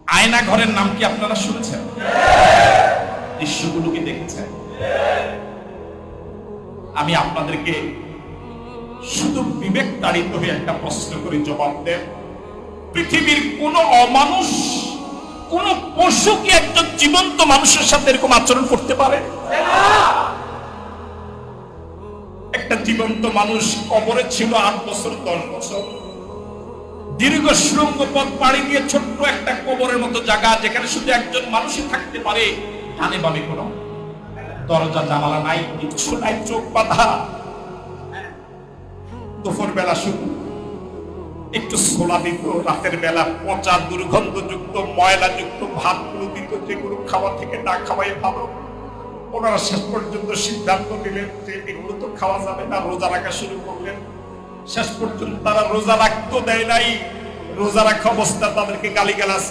আয়না ঘরের নাম কি আপনারা শুনেছেন? দৃশ্যগুলো কি দেখেছেন? আমি আপনাদেরকে শুধু বিবেক তাড়িত হয়ে একটা প্রশ্ন করে জবাব দেন। পৃথিবীর কোন অমানুষ, কোন পশু কি একজন জীবন্ত মানুষের সাথে এরকম আচরণ করতে পারে? একটা জীবন্ত মানুষ কবরে ছিল 8 বছর 10 বছর, দীর্ঘ সুড়ঙ্গ পথ পাড়ি দিয়ে ছোট্ট একটা কবরের মতো জায়গা, যেখানে শুধু একজন মানুষই থাকতে পারে। ডানে বামে কোনো দরজা জানালা নাই, কিচ্ছু নাই, চোখ বাঁধা। দুপুর বেলা শুধু একটু ছোলা দিত, রাতের বেলা পচা দুর্গন্ধযুক্ত ময়লাযুক্ত ভাতগুলো দিত, যেগুলো খাওয়া থেকে না খাওয়াই ভালো। ওনারা শেষ পর্যন্ত সিদ্ধান্ত নিলেন যে এগুলো তো খাওয়া যাবে না, রোজা রাখা শুরু করলেন। শেষ পর্যন্ত তারা রোজা রাখতে দেয় নাই, রোজা রাখা অবস্থা তাদেরকে গালিগালাজ